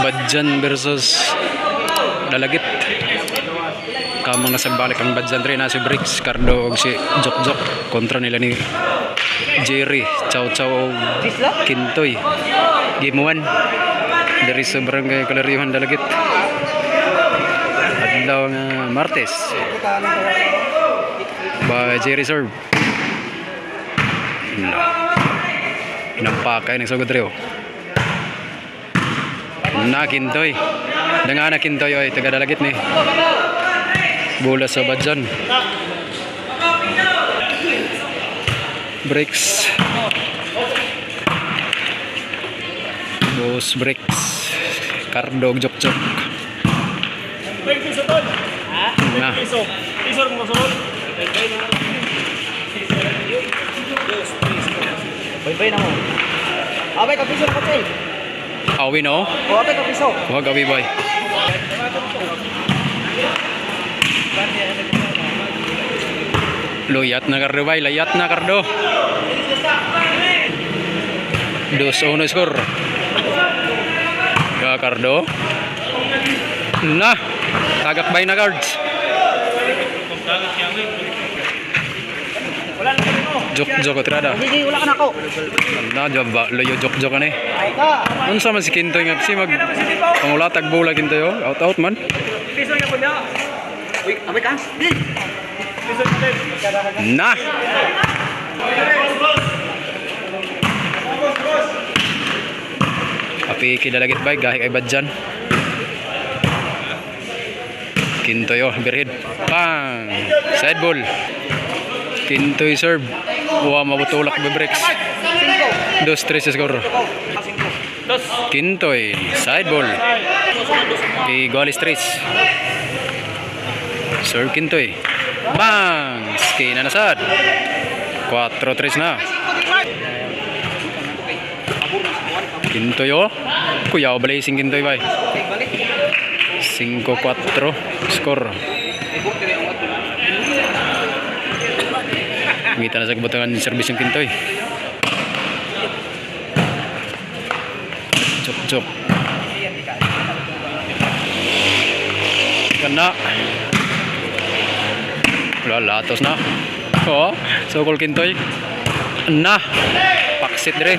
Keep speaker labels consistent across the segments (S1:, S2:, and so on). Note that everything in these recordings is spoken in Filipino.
S1: Badjan versus Dalagit. Kamang nasagbalik ang Badjan rin na si Bricks, Cardo og si Jok kontra nila ni Jerry, Chow og Kintoy. Game 1 dari sa Barangay Kalariyuhan Dalagit. Adlaw nga Martes. By Jerry serve. Inampakay ng sugod rin. Na Kintoy. Dengan na Kintoy oy taga Dalagit ni. Bola sa Badjan. Breaks. Boss breaks. Kardog Jok. Nah.
S2: Bay na mo. Abay ka piso ko tel.
S1: Awi no?
S2: O abay ka piso.
S1: Wag awi boy. Layat na Cardo bay, layat na Cardo. 2-1 skor. Ya Cardo. Nah, tagak bay na cards. Jok ko tirada.
S2: Sige, wala ka na ako.
S1: Na jaba, layo jok kan eh. Unsa man si Kintoy nga si mag pangulatag bola Kintoy out man.
S2: Piso nga po niya. Uy, abay ka.
S1: Nah. Api Dalagit bay gahi kay Badjan. Kintoy overhead. Bang. Side ball. Kintoy serve. Wah mabutulak be breaks. 2-3 skor. Kintoy side ball. Kay goalie stress. Serve Kintoy. Bang! Ski na nasad. 4-3 na. Kintoy Kuya blazing Kintoy bay. 5-4 skor. Ngita na sa kabutangan service yung Kintoy. Jok. Kena. Wala, latos na. Sokol Kintoy. Nah. Paksit dire.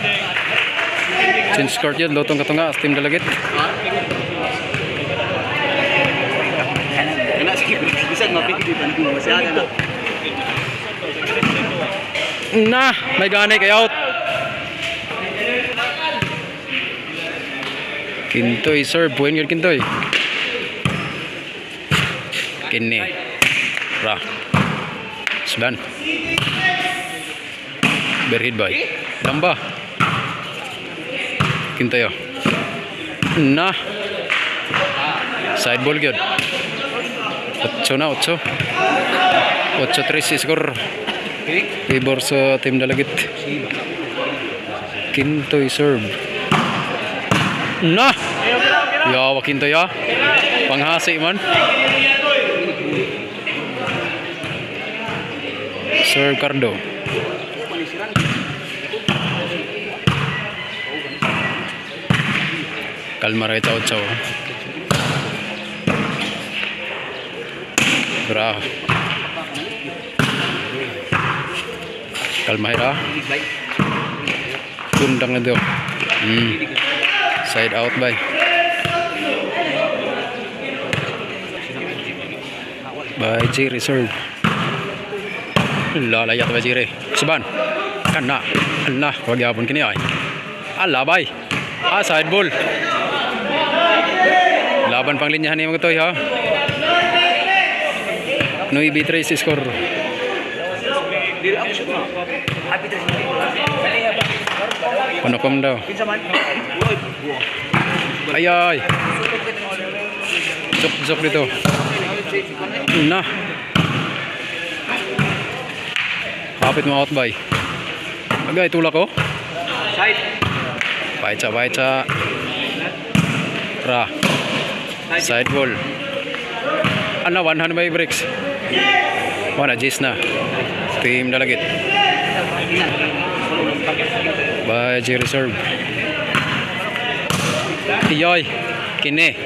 S1: Change court yun. Lotong katunga. Team Dalagit. Nah, may ganay kay out. Kintoy serve, buhen yun Kintoy. Kini. Ra. Seban. Berhid boy. Damba. Kintoy. Nah. Side ball gyud. 8 na 8. 8-3 skor. Favor sa team Dalagit. Kintoy serve. Nah. Yawa Kintoy Panghasi man. Serve Cardo. Kalma ray Chow. Bra. Kalma ira. Tundang na daw. Side out by. By Jerry serve. Lalayat ba Jerry? Saban. Kana. Allah, wag yapon kini ay. Allah bay. Side ball. Laban pang linyahan ni mga toy ha. Noy B3 score. Panokom daw. Ay. Jok dito. Nah. Kapit mo out by. Agay tulak ko.
S2: Side.
S1: Baca. Ra. Side ball. Ano 100 by breaks. Wala Jis na. Team Dalagit. By Jerry serve. Iyoy. Kini.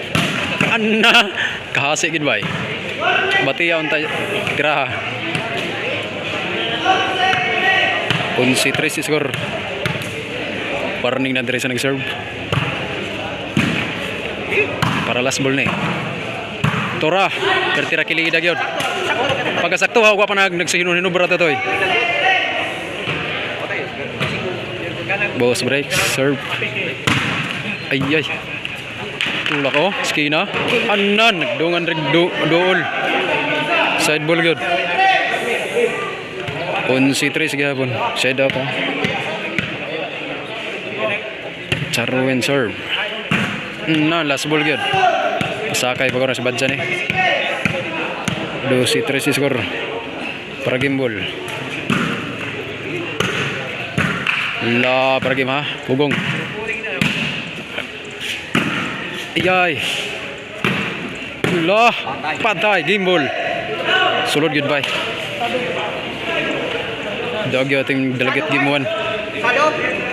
S1: Anna. Kahasi gid bay. Batiya unta tiraha. 11-3 si score. Warning na dire sa nag-serve. Para last ball ni. Tora, pertira kilida gyud. Pagkasakto wa pa nagsihinun-hinubra ta toy. Boss break, serve. Ay ay. Tulak ko, skina. Anan, nagdungan rig dool. Side ball gyud. 11-3 sige hapon. Side up. Charwin serve. Na last ball gyud. Sakay pa ko na si Badjan eh. 12-3 si score. Para game ball. La para game ha. Pugong. Iyay. La patay game ball. Sulod gyud bay. Dog yo ting dalaget game 1.
S2: Sado.